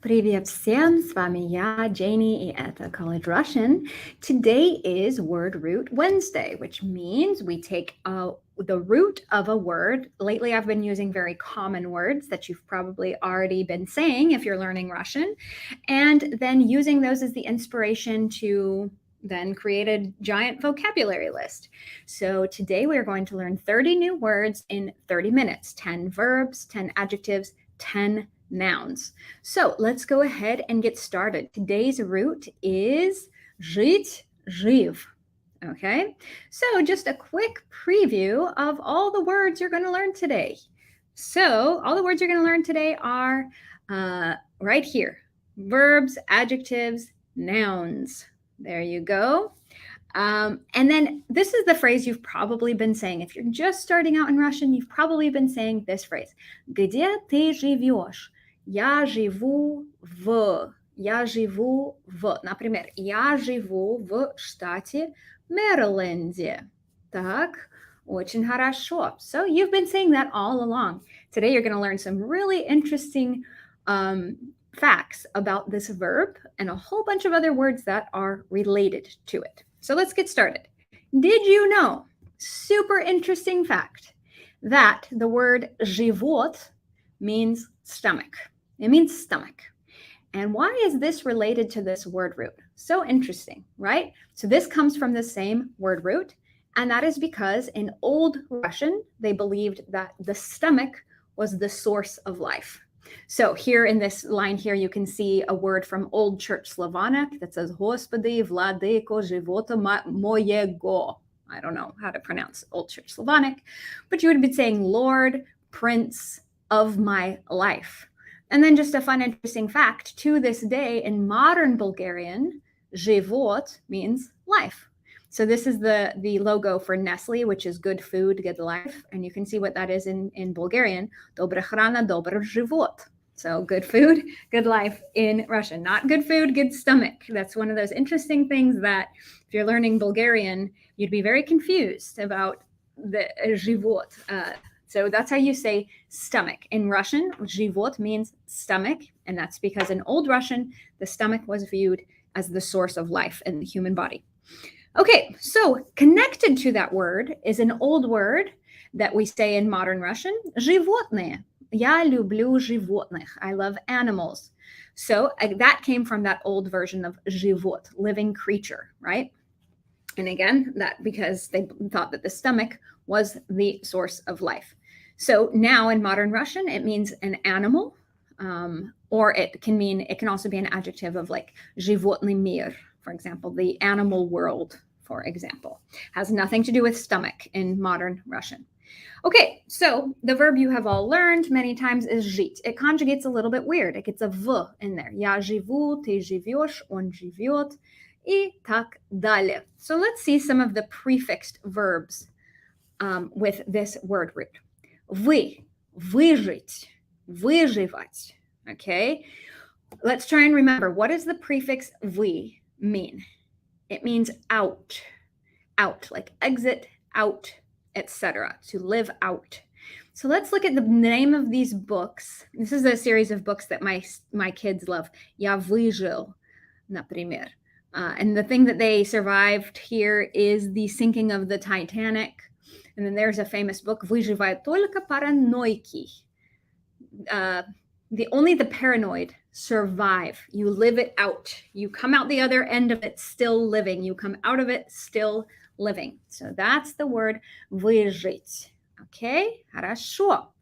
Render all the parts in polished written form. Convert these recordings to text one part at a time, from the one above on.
Привет всем, с вами я, Janie, и это College Russian. Today is Word Root Wednesday, which means we take the root of a word. Lately, I've been using very common words that you've probably already been saying if you're learning Russian, and then using those as the inspiration to then create a giant vocabulary list. So today we are going to learn 30 new words in 30 minutes, 10 verbs, 10 adjectives, 10 nouns. So let's go ahead and get started. Today's root is жить, жив. Okay, so just a quick preview of all the words you're going to learn today. So all the words you're going to learn today are right here: verbs, adjectives, nouns. There you go. And then this is the phrase you've probably been saying. If you're just starting out in Russian, you've probably been saying this phrase. Где ты живешь? Я живу в. Я живу в. Например, я живу в штате Мэриленде. Так, очень хорошо. So you've been saying that all along. Today you're going to learn some really interesting facts about this verb and a whole bunch of other words that are related to it. So let's get started. Did you know, super interesting fact, that the word живот means stomach? It means stomach. And why is this related to this word root? So interesting, right? So this comes from the same word root, and that is because in Old Russian, they believed that the stomach was the source of life. So here in this line here, you can see a word from Old Church Slavonic that says Господи, владыко живота моего. I don't know how to pronounce Old Church Slavonic, but you would be saying Lord, Prince of my life. And then just a fun, interesting fact, to this day in modern Bulgarian, живот means life. So this is the logo for Nestle, which is good food, good life. And you can see what that is in Bulgarian. Добра храна, добр живот. So good food, good life in Russian. Not good food, good stomach. That's one of those interesting things that if you're learning Bulgarian, you'd be very confused about the живот. So that's how you say stomach. In Russian, живот means stomach. And that's because in Old Russian, the stomach was viewed as the source of life in the human body. Okay, so connected to that word is an old word that we say in modern Russian, животные. Я люблю животных. I love animals. So that came from that old version of живот, living creature, right? And again, that because they thought that the stomach was the source of life. So now in modern Russian, it means an animal, or it can also be an adjective of like животный мир, for example, the animal world, for example. Has nothing to do with stomach in modern Russian. Okay, so the verb you have all learned many times is жить. It conjugates a little bit weird. It gets a v in there. Я живу, ты живешь, он живет, и так далее. So let's see some of the prefixed verbs with this word root. Вы, выжить, выживать. Okay, let's try and remember, what does the prefix вы mean? It means out, like exit, out, etc., to live out. So let's look at the name of these books. This is a series of books that my kids love. Я выжил, например. And the thing that they survived here is the sinking of the Titanic. And then there's a famous book, Выживают только параноики. Only the paranoid survive. You live it out. You come out the other end of it still living. You come out of it still living. So that's the word выжить. Okay, хорошо.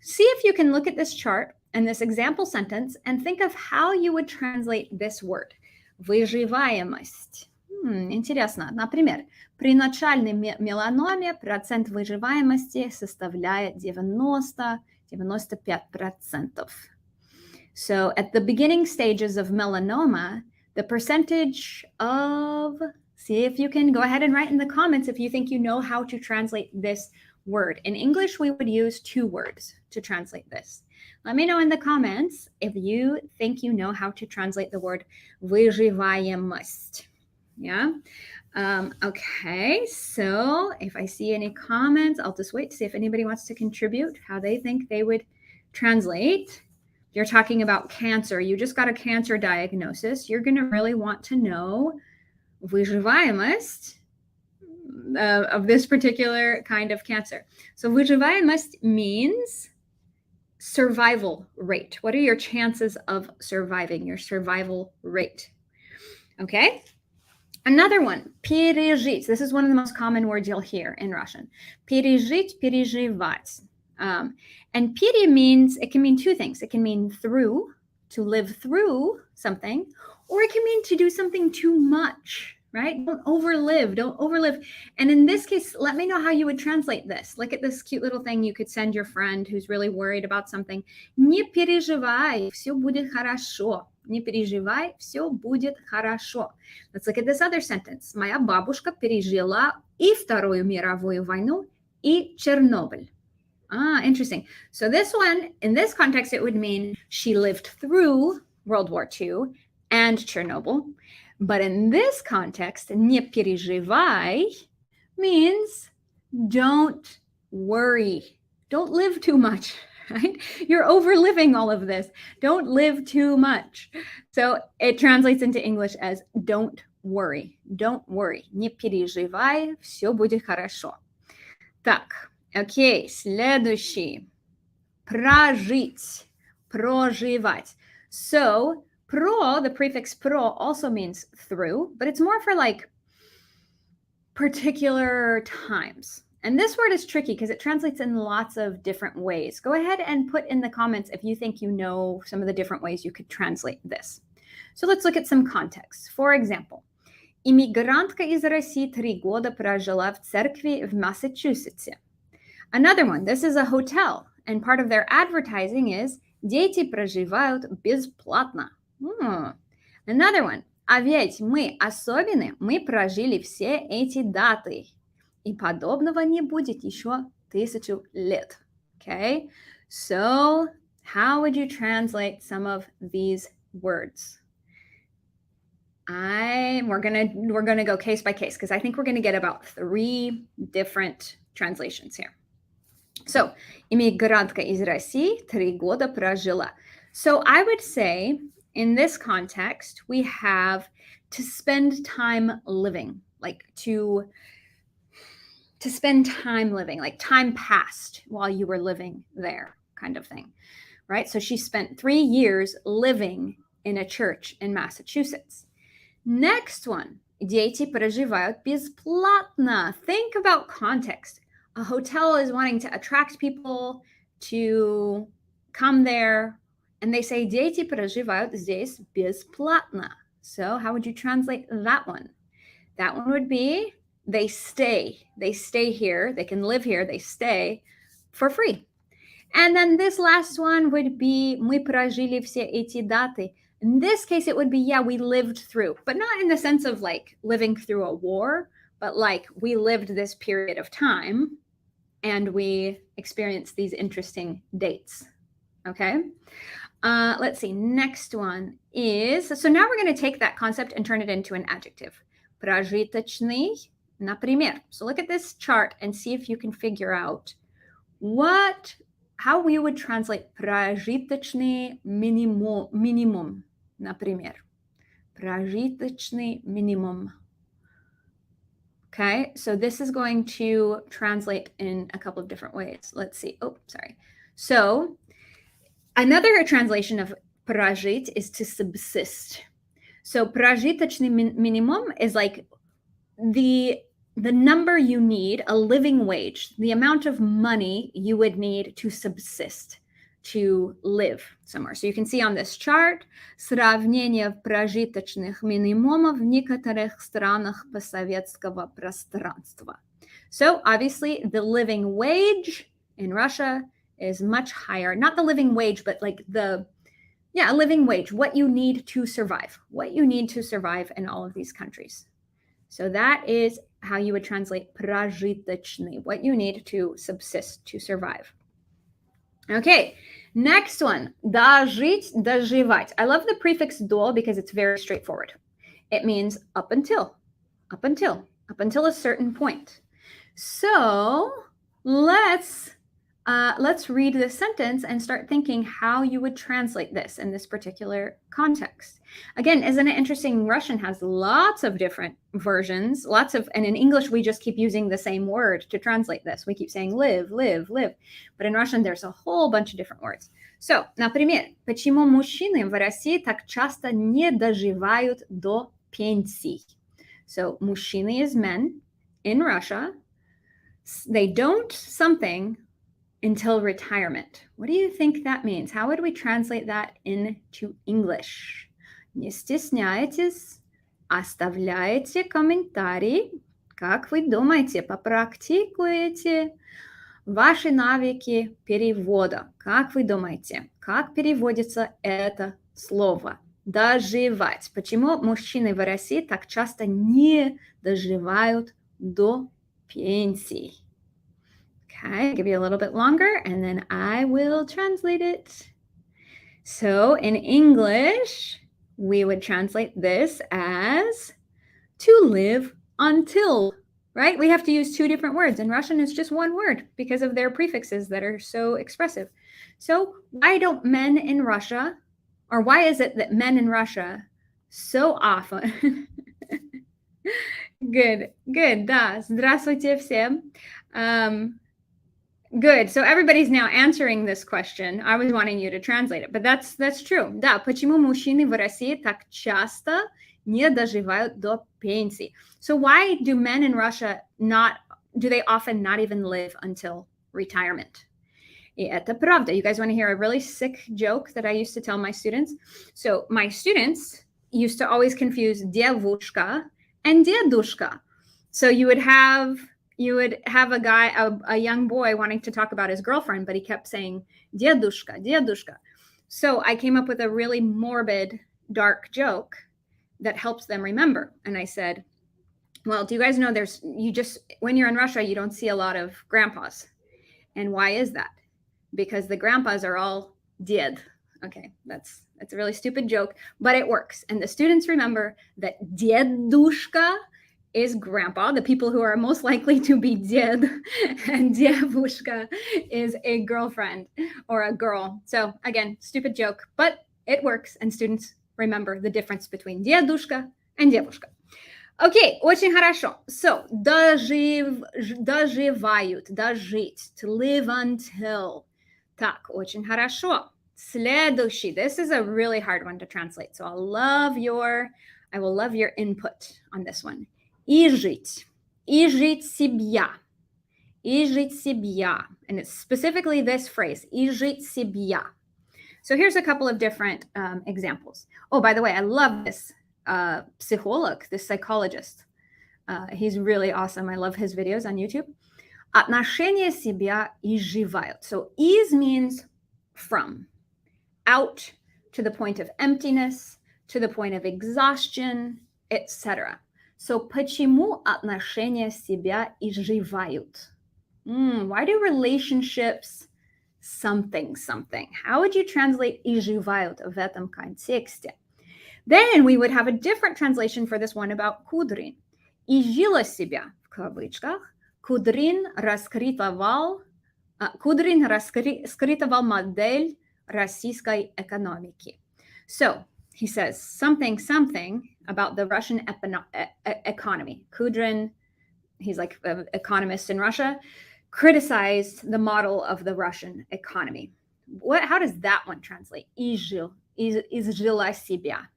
See if you can look at this chart and this example sentence and think of how you would translate this word. Выживаемость. Интересно. Например, при начальной меланоме процент выживаемости составляет 95%. So at the beginning stages of melanoma, the percentage of, see if you can go ahead and write in the comments if you think you know how to translate this word. In English, we would use two words to translate this. Let me know in the comments if you think you know how to translate the word выживаемость. Yeah. Okay, so if I see any comments, I'll just wait to see if anybody wants to contribute how they think they would translate you're talking about cancer, you just got a cancer diagnosis, you're going to really want to know выживаемость of this particular kind of cancer. So выживаемость means survival rate. What are your chances of surviving? Your survival rate. Okay. Another one, пережить. This is one of the most common words you'll hear in Russian. Пережить, переживать. And пере means, it can mean two things. It can mean through, to live through something, or it can mean to do something too much, right? Don't overlive. And in this case, let me know how you would translate this. Look at this cute little thing you could send your friend who's really worried about something. Не переживай, все будет хорошо. Не переживай, все будет хорошо. Let's look at this other sentence. Моя бабушка пережила и Вторую мировую войну, и Чернобыль. Interesting. So this one, in this context, it would mean she lived through World War II and Chernobyl. But in this context, не переживай means don't worry. Don't live too much, right? You're overliving all of this. Don't live too much. So it translates into English as don't worry. Don't worry. Не переживай, все будет хорошо. Так, окей, следующий. Прожить. Проживать. So, pro, the prefix pro also means through, but it's more for like particular times. And this word is tricky because it translates in lots of different ways. Go ahead and put in the comments if you think you know some of the different ways you could translate this. So let's look at some context. For example, иммигрантка из России 3 года прожила в церкви в Массачусетсе. Another one, this is a hotel, and part of their advertising is дети проживают бесплатно. Another one, а ведь мы особенные, мы прожили все эти даты. И подобного не будет еще 1000 лет. Okay, so how would you translate some of these words? We're gonna go case by case because I think we're gonna get about 3 different translations here. So, иммигрантка из России 3 года прожила. So I would say in this context, we have to spend time living, like to spend time living, like time passed while you were living there, kind of thing, right? So she spent 3 years living in a church in Massachusetts. Next one, дети проживают бесплатно. Think about context. A hotel is wanting to attract people to come there, and they say дети проживают здесь бесплатно. So how would you translate that one? That one would be they stay here, they can live here, they stay for free. And then this last one would be мы прожили все эти даты. In this case, it would be, yeah, we lived through, but not in the sense of like living through a war, but like we lived this period of time and we experienced these interesting dates. Okay. Let's see. Next one is, so now we're going to take that concept and turn it into an adjective. Прожиточный, например. So look at this chart and see if you can figure out how we would translate прожиточный минимум, например. Прожиточный минимум. Okay, so this is going to translate in a couple of different ways. Let's see. Oh, sorry. So another translation of прожить is to subsist. So прожиточный minimum is like the number you need, a living wage, the amount of money you would need to subsist, to live somewhere. So you can see on this chart, сравнение прожиточных минимумов в некоторых странах постсоветского пространства. So obviously the living wage in Russia is much higher. Not the living wage, but like a living wage, what you need to survive in all of these countries. So that is how you would translate прожиточный, what you need to subsist, to survive. Okay, next one, дожить, доживать. I love the prefix до because it's very straightforward. It means up until a certain point. So let's let's read this sentence and start thinking how you would translate this in this particular context. Again, isn't it interesting? Russian has lots of different versions, and in English, we just keep using the same word to translate this. We keep saying live, live, live. But in Russian, there's a whole bunch of different words. So, например, почему мужчины в России так часто не доживают до пенсий? So, мужчины is men in Russia. They don't something until retirement. What do you think that means? How would we translate that into English? Не стесняйтесь, оставляйте комментарии. Как вы думаете, попрактикуете ваши навыки перевода? Как вы думаете, как переводится это слово? Доживать. Почему мужчины в России так часто не доживают до пенсии? Okay, I'll give you a little bit longer and then I will translate it. So in English, we would translate this as to live until, right? We have to use two different words. In Russian, it's just one word because of their prefixes that are so expressive. So why don't men in Russia, or why is it that men in Russia so often... Good, да, здравствуйте всем. Good. So everybody's now answering this question. I was wanting you to translate it, but that's true. Да, почему мужчины в России так часто не доживают до пенсии? So why do men in Russia do they often not even live until retirement? И это правда. You guys want to hear a really sick joke that I used to tell my students? So my students used to always confuse девушка and дедушка. So you would have a guy, a young boy wanting to talk about his girlfriend, but he kept saying, dedushka, dedushka. So I came up with a really morbid, dark joke that helps them remember. And I said, well, do you guys know when you're in Russia, you don't see a lot of grandpas. And why is that? Because the grandpas are all dead. Okay, that's a really stupid joke, but it works. And the students remember that dedushka is grandpa, the people who are most likely to be dead, and devushka is a girlfriend or a girl. So again, stupid joke, but it works, and students remember the difference between dedushka and devushka. Okay, очень хорошо. So, доживают, дожить, to live until. Так, очень хорошо. Следующий. This is a really hard one to translate, so I will love your input on this one. И жить себя, and it's specifically this phrase, и жить себя. So here's a couple of different examples. Oh, by the way, I love this this psychologist. He's really awesome. I love his videos on YouTube. Отношения себя изживают. So is means from, out, to the point of emptiness, to the point of exhaustion, etc. So, почему отношения себя изживают? Why do relationships something? How would you translate изживают в этом контексте? Then we would have a different translation for this one about Kudrin. Изжила себя, в кавычках, Kudrin раскритовал модель российской экономики. So, he says something about the Russian economy. Kudrin, he's like an economist in Russia, criticized the model of the Russian economy. How does that one translate? Изжила себя.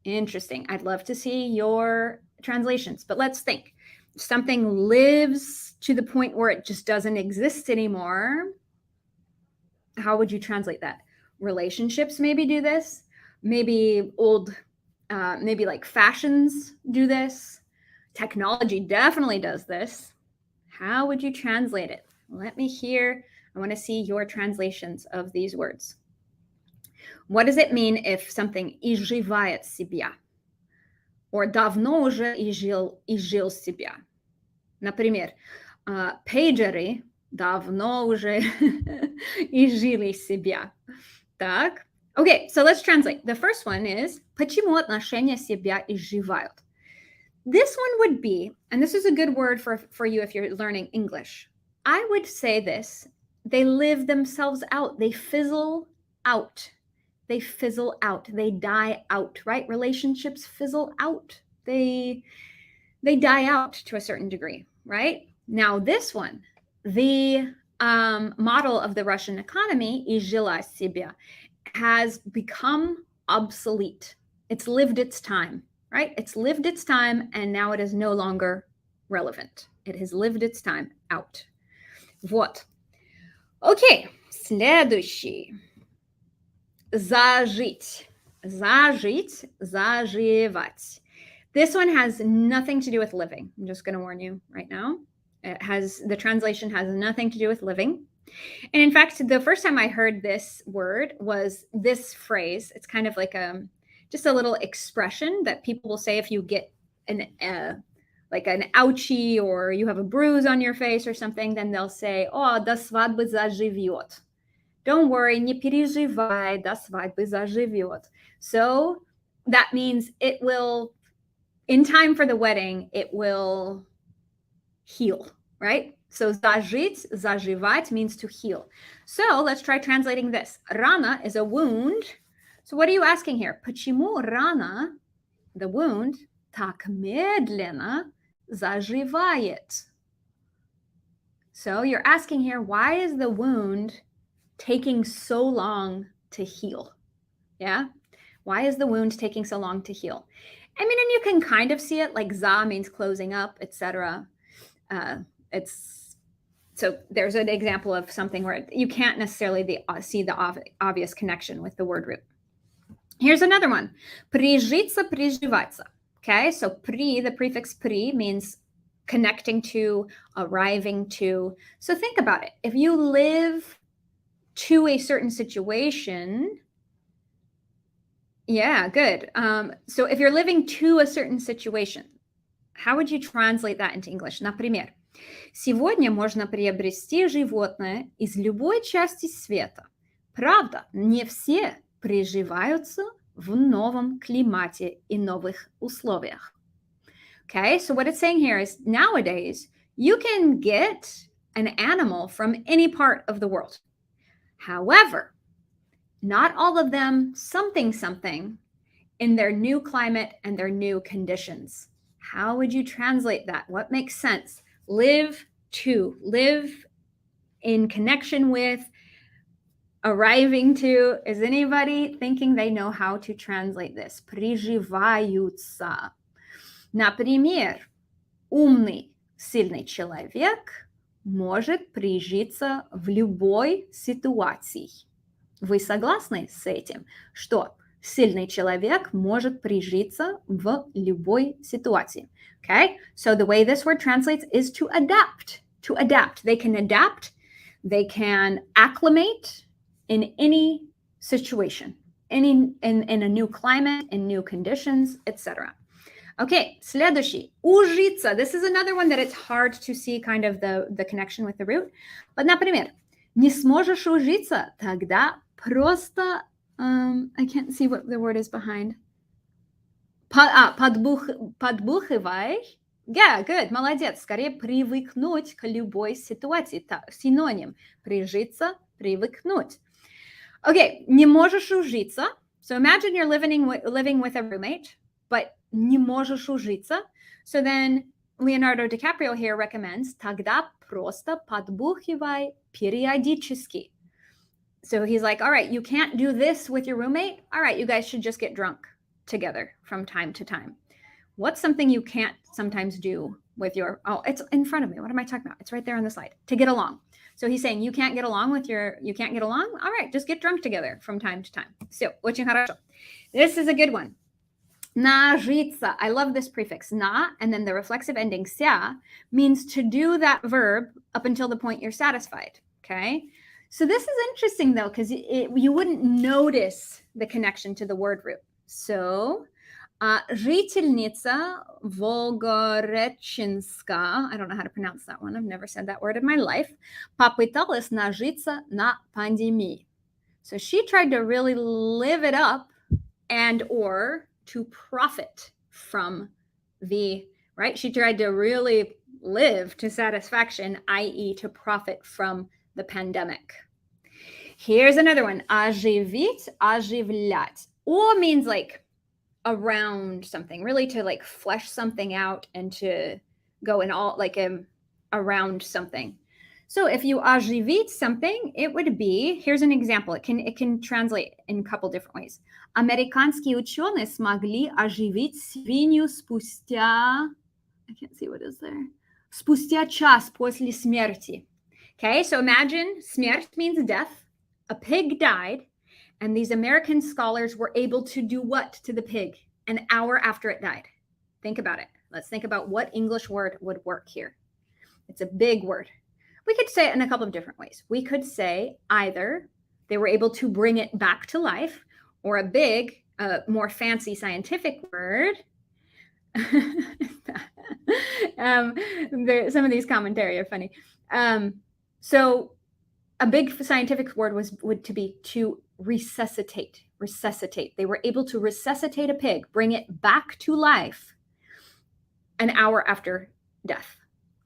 Interesting. I'd love to see your translations, but let's think. Something lives to the point where it just doesn't exist anymore. How would you translate that? Relationships maybe do this. Maybe maybe like fashions do this. Technology definitely does this. How would you translate it? Let me hear. I want to see your translations of these words. What does it mean if something изживает себя? Or давно уже изжил себя? Например, пейджеры давно уже изжили себя. Так. Okay, so let's translate. The first one is почему отношения себя изживают? This one would be, and this is a good word for you if you're learning English. I would say this They live themselves out. They fizzle out. They fizzle out. They die out, right? Relationships fizzle out. They die out to a certain degree, right? Now this one, the model of the Russian economy, изжила себя, has become obsolete. It's lived its time, right? It's lived its time, and now it is no longer relevant. It has lived its time out. Вот. Окей, следующий. Зажить. Зажить, заживать. This one has nothing to do with living. I'm just going to warn you right now. The translation has nothing to do with living. And in fact, the first time I heard this word was this phrase. It's kind of like just a little expression that people will say if you get like an ouchie or you have a bruise on your face or something, then they'll say, "Oh, до свадьбы заживет." Don't worry, не переживай, до свадьбы заживет. So that means it will, in time for the wedding, it will heal, right? So зажить, заживать means to heal. So let's try translating this. Rana is a wound. So what are you asking here? Почему рана, the wound, так медленно заживает? So you're asking here, why is the wound taking so long to heal? Yeah? Why is the wound taking so long to heal? I mean, and you can kind of see it, like za means closing up, etc. So there's an example of something where you can't necessarily see the obvious connection with the word root. Here's another one. Прижиться, приживаться. Okay, so the prefix pri means connecting to, arriving to. So think about it. If you live to a certain situation, yeah, good. So if you're living to a certain situation, how would you translate that into English? Например, сегодня можно приобрести животное из любой части света. Правда, не все приживаются в новом климате и новых условиях. Okay, so what it's saying here is nowadays you can get an animal from any part of the world. However, not all of them something in their new climate and their new conditions. How would you translate that? What makes sense? Live in connection with, arriving to. Is anybody thinking they know how to translate this? Приживаются. Например, умный, сильный человек может прижиться в любой ситуации. Вы согласны с этим, что сильный человек может прижиться в любой ситуации? Okay, so the way this word translates is to adapt. To adapt. They can adapt. They can acclimate in any situation, in a new climate, in new conditions, etc. Okay, следующий. Ужиться. This is another one that it's hard to see kind of the connection with the root. But, например, не сможешь ужиться, тогда просто, I can't see what the word is behind. Подбухивай. Yeah, good, молодец. Скорее привыкнуть к любой ситуации. Синоним. Прижиться, привыкнуть. Okay, не можешь ужиться. So imagine you're living with a roommate, but не можешь ужиться. So then Leonardo DiCaprio here recommends тогда просто подбухивай периодически. So he's like, all right, you can't do this with your roommate. All right, you guys should just get drunk together from time to time. What's something you can't sometimes do with your, it's in front of me. What am I talking about? It's right there on the slide. To get along. So he's saying you can't get along? All right, just get drunk together from time to time. So, очень хорошо. This is a good one. Нажиться. I love this prefix. Na, and then the reflexive ending ся means to do that verb up until the point you're satisfied. Okay? So this is interesting though, because you wouldn't notice the connection to the word root. So, жительница Волгореченска, I don't know how to pronounce that one. I've never said that word in my life. Попыталась нажиться на пандемии. So she tried to really live it up and or to profit from right? She tried to really live to satisfaction, i.e. to profit from the pandemic. Here's another one. Оживить, оживлять. О means like around something, really to like flesh something out and to go in all like around something. So if you оживить something, it would be, here's an example. It can translate in a couple different ways. Американские ученые смогли оживить свинью спустя, I can't see what is there. Спустя час после смерти. Okay, so imagine смерть means death. A pig died, and these American scholars were able to do what to the pig an hour after it died? Think about it. Let's think about what English word would work here. It's a big word. We could say it in a couple of different ways. We could say either they were able to bring it back to life, or a big, more fancy scientific word. Some of these commentary are funny. So a big scientific word would to be to resuscitate. Resuscitate. They were able to resuscitate a pig, bring it back to life an hour after death.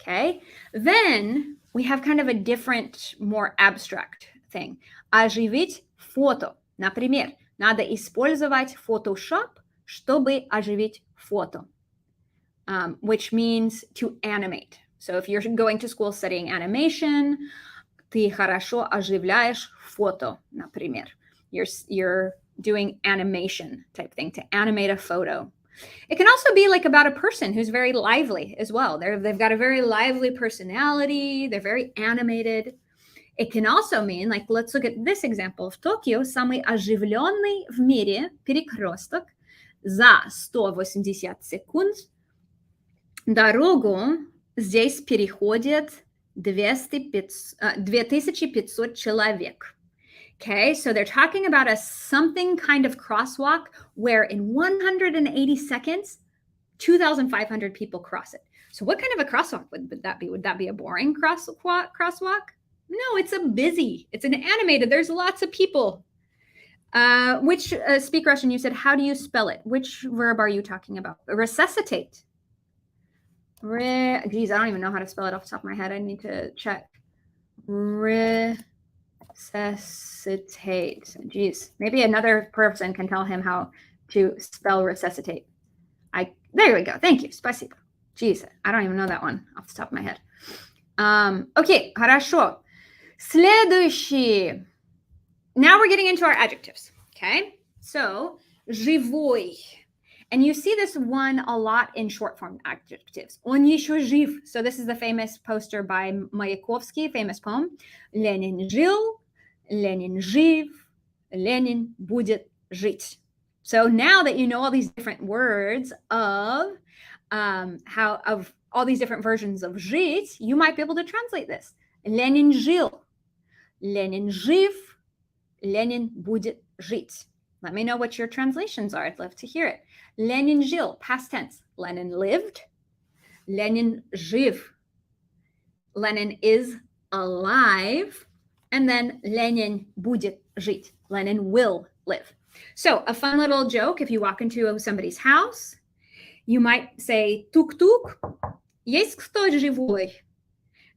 Okay. Then we have kind of a different, more abstract thing. Оживить фото. Например, надо использовать Photoshop, чтобы оживить фото. Which means to animate. So if you're going to school studying animation, ты хорошо оживляешь фото, например. You're doing animation type thing, to animate a photo. It can also be like about a person who's very lively as well. They've got a very lively personality. They're very animated. It can also mean, like, let's look at this example. В Токио самый оживленный в мире перекресток за 180 секунд. Дорогу здесь переходит 2500 человек. Okay, so they're talking about something kind of crosswalk where in 180 seconds, 2,500 people cross it. So what kind of a crosswalk would that be? Would that be a boring crosswalk? No, it's it's an animated, there's lots of people. Which speak Russian, you said, how do you spell it? Which verb are you talking about? Resuscitate. Geez, I don't even know how to spell it off the top of my head. I need to check. Resuscitate. Geez, maybe another person can tell him how to spell resuscitate. There we go. Thank you. Спасибо. Geez, I don't even know that one off the top of my head. Okay, хорошо. Следующий. Now we're getting into our adjectives. Okay, so живой. And you see this one a lot in short form adjectives. Он еще жив. So this is the famous poster by Mayakovsky, famous poem. Ленин жил, Ленин жив, Ленин будет жить. So now that you know all these different words of all these different versions of жить, you might be able to translate this. Ленин жил, Ленин жив, Ленин будет жить. Let me know what your translations are. I'd love to hear it. Lenin жил, past tense. Lenin lived. Lenin жив. Lenin is alive. And then Lenin будет жить. Lenin will live. So a fun little joke, if you walk into somebody's house, you might say, тук-тук, есть кто живой?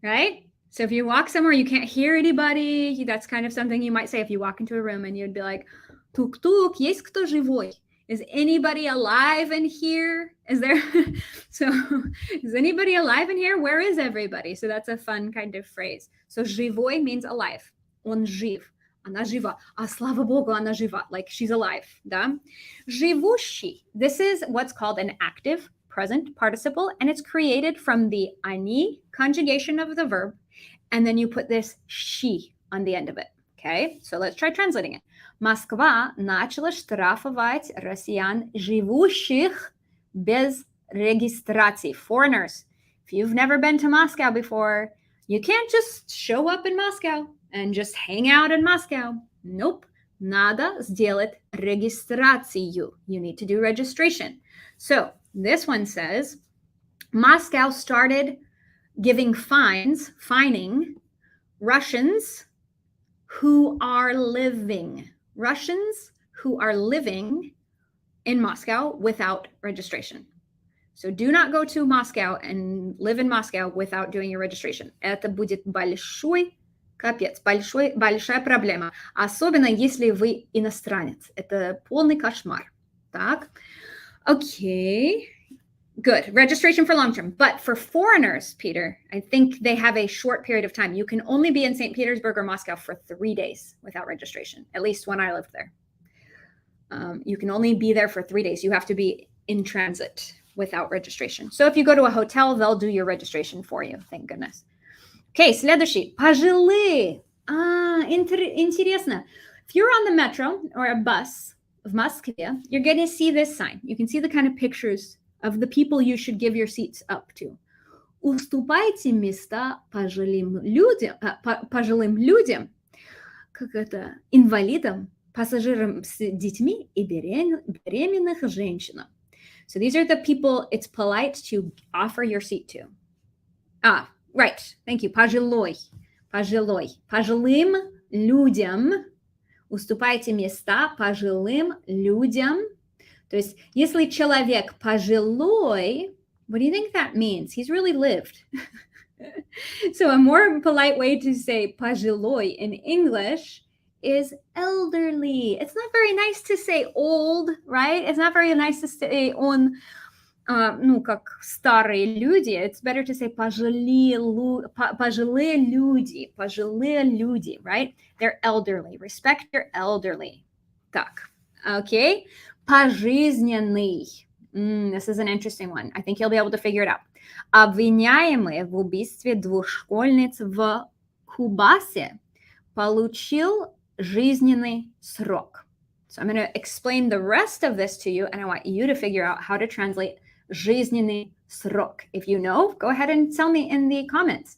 Right? So if you walk somewhere, you can't hear anybody. That's kind of something you might say if you walk into a room and you'd be like, тук-тук, есть кто живой? Is anybody alive in here? Is anybody alive in here? Where is everybody? So that's a fun kind of phrase. So живой means alive. Он жив. Она жива. А слава Богу, она жива. Like she's alive. Да? Живущий. This is what's called an active present participle, and it's created from the они conjugation of the verb, and then you put this she on the end of it. Okay, so let's try translating it. Москва начала штрафовать россиян, живущих без регистрации. Foreigners. If you've never been to Moscow before, you can't just show up in Moscow and just hang out in Moscow. Nope. Надо сделать регистрацию. You need to do registration. So this one says, Moscow started fining Russians who are living in Moscow without registration. So do not go to Moscow and live in Moscow without doing your registration. Это будет большой Капец, большая проблема. Особенно, если вы иностранец. Это полный кошмар. Так, okay. Good. Registration for long term. But for foreigners, Peter, I think they have a short period of time. You can only be in St. Petersburg or Moscow for 3 days without registration, at least when I lived there. You can only be there for 3 days. You have to be in transit without registration. So if you go to a hotel, they'll do your registration for you. Thank goodness. Okay, следующий. Пожилые. Интересно. If you're on the metro or a bus в Москве, you're going to see this sign. You can see the kind of pictures of the people you should give your seats up to. Уступайте места пожилым людям, как это, инвалидам, пассажирам с детьми и беременных женщинам. So these are the people it's polite to offer your seat to. Right. Thank you. Пожилой. Пожилым людям. Уступайте места пожилым людям. То есть, если человек пожилой, what do you think that means? He's really lived. So a more polite way to say пожилой in English is elderly. It's not very nice to say old, right? It's not very nice to say он, как старые люди. It's better to say пожилые люди, right? They're elderly. Respect your elderly. Так, okay. Пожизненный. This is an interesting one. I think you'll be able to figure it out. Обвиняемый в убийстве двух школьниц в Кубасе получил жизненный срок. So I'm going to explain the rest of this to you, and I want you to figure out how to translate жизненный срок. If you know, go ahead and tell me in the comments.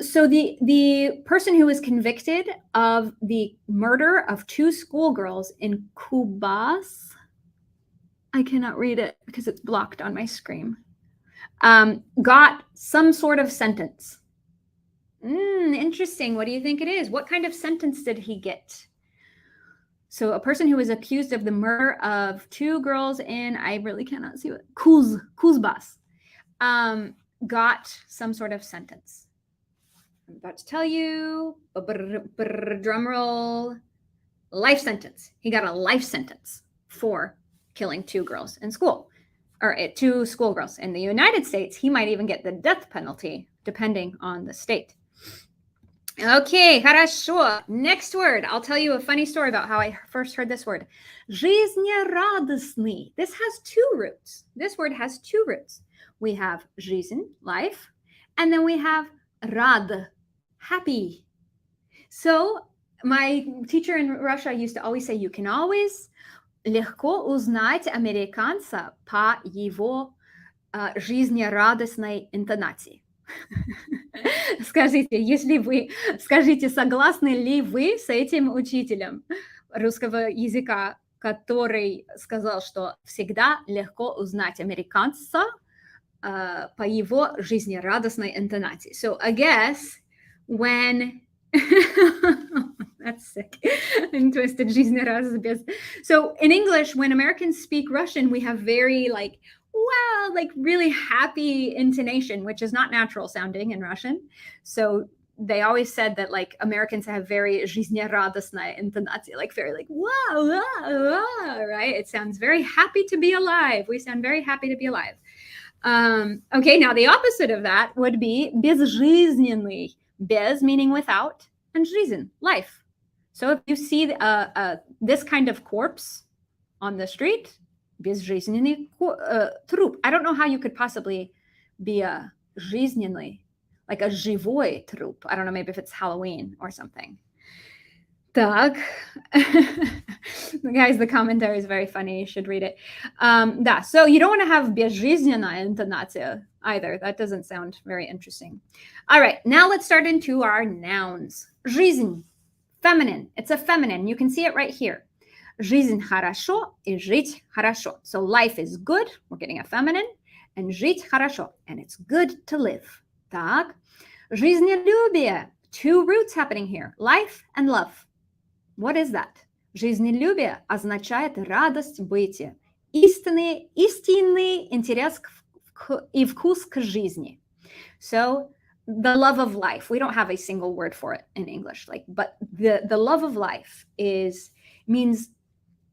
So the person who was convicted of the murder of 2 schoolgirls in Kubas, I cannot read it because it's blocked on my screen, got some sort of sentence. Interesting. What do you think it is? What kind of sentence did he get? So a person who was accused of the murder of 2 girls in, I really cannot see what, Kuzbas, got some sort of sentence. I'm about to tell you, drum roll, life sentence. He got a life sentence for killing 2 girls in school, or 2 schoolgirls. In the United States, he might even get the death penalty, depending on the state. Okay, хорошо. Next word. I'll tell you a funny story about how I first heard this word. Жизнерадостный. This has 2 roots. This word has 2 roots. We have жизнь, life, and then we have рад, happy. So my teacher in Russia used to always say, you can always легко узнать американца по его жизнерадостной интонации. Скажите, согласны ли вы с этим учителем русского языка, который сказал, что всегда легко узнать американца по его жизнерадостной интонации? So I guess when that's sick and twisted. So in English, when Americans speak Russian, we have very really happy intonation, which is not natural sounding in Russian. So they always said that Americans have very жизнерадостная интонация, very wow, right? It sounds very happy to be alive. We sound very happy to be alive. Okay, now the opposite of that would be безжизненный. Без meaning without, and жизнь, life. So if you see this kind of corpse on the street, безжизненный труп. I don't know how you could possibly be a жизненный, like a живой труп. I don't know, maybe if it's Halloween or something. Так. Guys, the commentary is very funny. You should read it. So you don't want to have безжизненная интонация either. That doesn't sound very interesting. All right, now let's start into our nouns. Жизнь, feminine. It's a feminine. You can see it right here. Жизнь хорошо и жить хорошо. So life is good. We're getting a feminine. And жить хорошо. And it's good to live. Так. Жизнелюбие. 2 roots happening here. Life and love. What is that? Жизнелюбие означает радость бытия, истинный интерес и вкус к жизни. So the love of life. We don't have a single word for it in English, like, but the love of life is means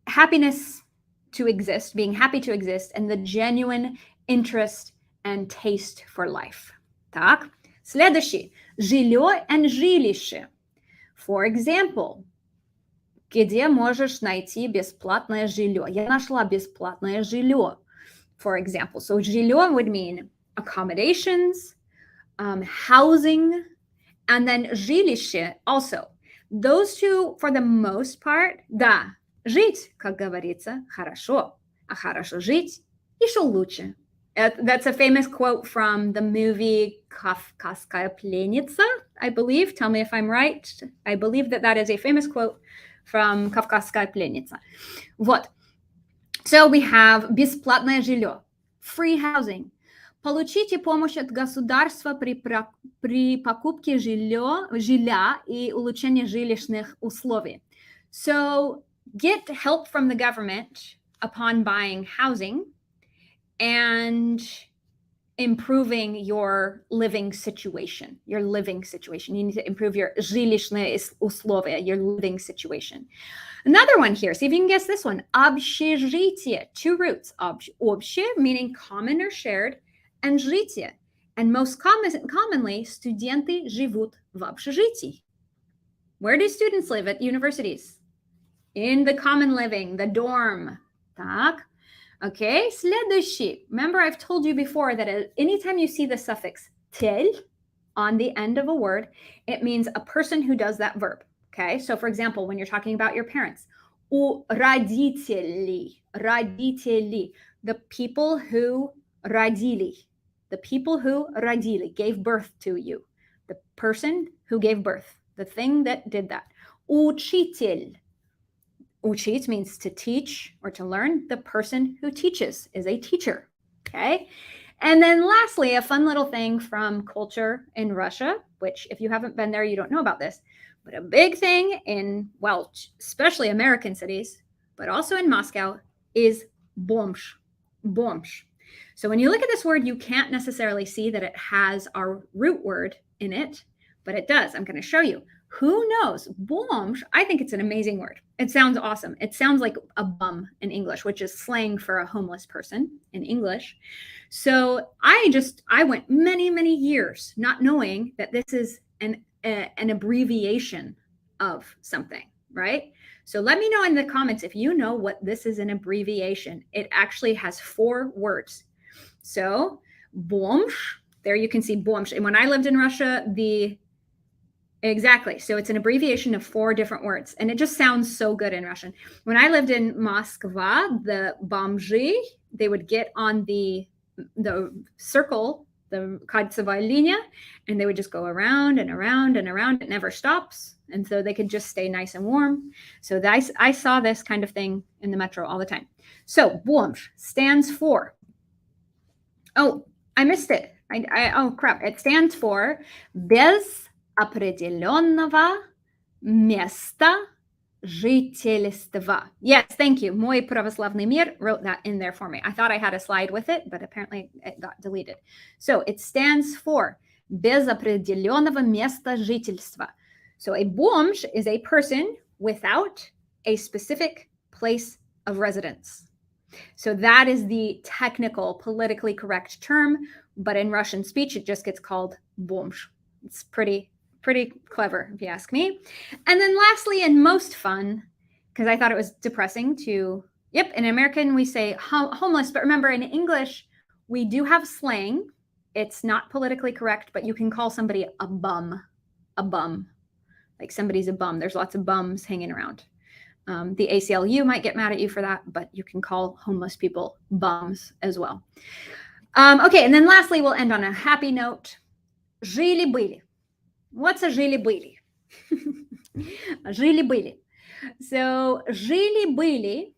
happiness to exist, being happy to exist, and the genuine interest and taste for life. Так? Следующий. Жилье and жилище. For example, где можешь найти бесплатное жилье? Я нашла бесплатное жилье. For example, so жилье would mean accommodations, housing, and then жилище also. Those two, for the most part, да, жить, как говорится, хорошо, а хорошо жить еще лучше. That's a famous quote from the movie Kafkaskaya Plenitsa, I believe. Tell me if I'm right. I believe that is a famous quote from Kafkaskaya Plenitsa. Вот. So we have бесплатное жилье, free housing. Получите помощь от государства при покупке жилья и улучшении жилищных условий. So get help from the government upon buying housing and improving your living situation. You need to improve your жилищные условия, your living situation. Another one here, see if you can guess this one. Общежитие, two roots. Общее, meaning common or shared, and житие. And most commonly, студенты живут в общежитии. Where do students live at universities? In the common living, the dorm. Так. Okay, следующий. Remember, I've told you before that anytime you see the suffix tel on the end of a word, it means a person who does that verb. Okay, so for example, when you're talking about your parents, у родителей, the people who родили, gave birth to you, the person who gave birth, the thing that did that. Учитель. Учить means to teach or to learn. The person who teaches is a teacher. Okay. And then lastly, a fun little thing from culture in Russia, which if you haven't been there, you don't know about this, but a big thing in, well, especially American cities, but also in Moscow, is bomsh. Bomsh. So when you look at this word, you can't necessarily see that it has our root word in it, but it does. I'm going to show you. Who knows? Bomsh, I think it's an amazing word. It sounds awesome. It sounds like a bum in English, which is slang for a homeless person in English. So I went many, many years not knowing that this is an abbreviation of something, right? So let me know in the comments if you know what this is an abbreviation. It actually has 4 words. So bomsh, there you can see bomsh. And when I lived in Russia, exactly. So it's an abbreviation of 4 different words. And it just sounds so good in Russian. When I lived in Moscow, the бомжи, they would get on the circle, the кольцевая линия, and they would just go around and around and around. It never stops. And so they could just stay nice and warm. So I saw this kind of thing in the metro all the time. So бомж stands for, oh, I missed it. Oh, crap. It stands for без определенного места жительства. Yes, thank you. Мой православный мир wrote that in there for me. I thought I had a slide with it, but apparently it got deleted. So it stands for без определенного места жительства. So a бомж is a person without a specific place of residence. So that is the technical, politically correct term, but in Russian speech, it just gets called бомж. It's pretty clever, if you ask me. And then lastly, and most fun, because I thought it was depressing to, in American, we say homeless, but remember in English, we do have slang. It's not politically correct, but you can call somebody a bum. Like somebody's a bum. There's lots of bums hanging around. The ACLU might get mad at you for that, but you can call homeless people bums as well. Okay, and then lastly, we'll end on a happy note. Жили-были. What's a жили-были? Жили-были. So жили-были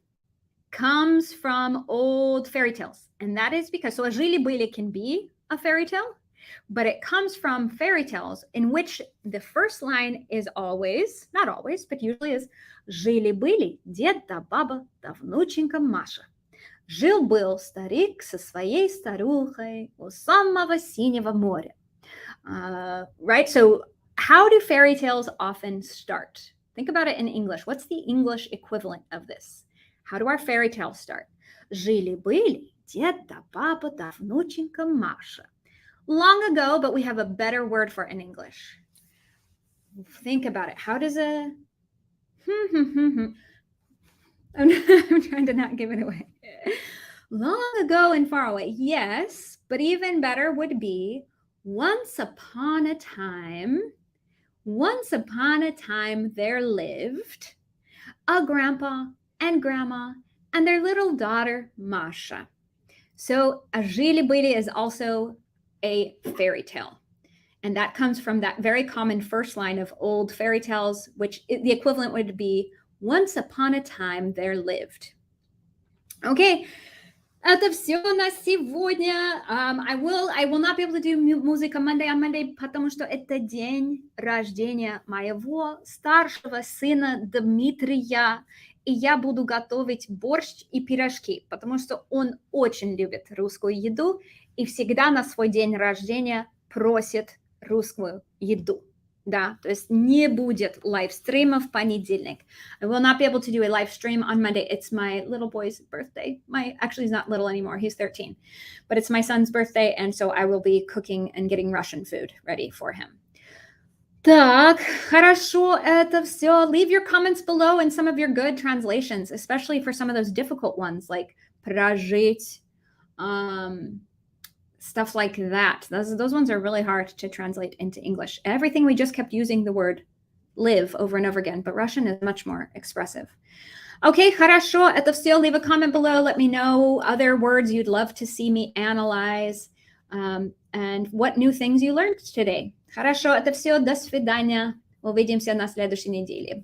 comes from old fairy tales. And that is because, so a жили-были can be a fairy tale, but it comes from fairy tales in which the first line is always, not always, but usually is жили-были дед да баба да внученька Маша. Жил-был старик со своей старухой у самого синего моря. Right? So, how do fairy tales often start? Think about it in English. What's the English equivalent of this? How do our fairy tales start? Жили-были дед да папа да внученька Маша. Long ago, but we have a better word for it in English. Think about it. How does a I'm trying to not give it away. Long ago and far away. Yes, but even better would be once upon a time there lived a grandpa and grandma and their little daughter, Masha. So, a жили-были is also a fairy tale. And that comes from that very common first line of old fairy tales, which the equivalent would be once upon a time there lived. Okay, это все на сегодня. I will not be able to do Musica Monday on Monday, потому что это день рождения моего старшего сына Дмитрия, и я буду готовить борщ и пирожки, потому что он очень любит русскую еду и всегда на свой день рождения просит русскую еду. Да, то есть не будет лайвстрима в понедельник. I will not be able to do a live stream on Monday. It's my little boy's birthday. Actually, he's not little anymore. He's 13. But it's my son's birthday, and so I will be cooking and getting Russian food ready for him. Так, хорошо, это все. Leave your comments below and some of your good translations, especially for some of those difficult ones like прожить, stuff like that. Those ones are really hard to translate into English. Everything we just kept using the word live over and over again, but Russian is much more expressive. Okay, хорошо, это все. Leave a comment below. Let me know other words you'd love to see me analyze, and what new things you learned today. Хорошо, это все. До свидания. Увидимся на следующей неделе.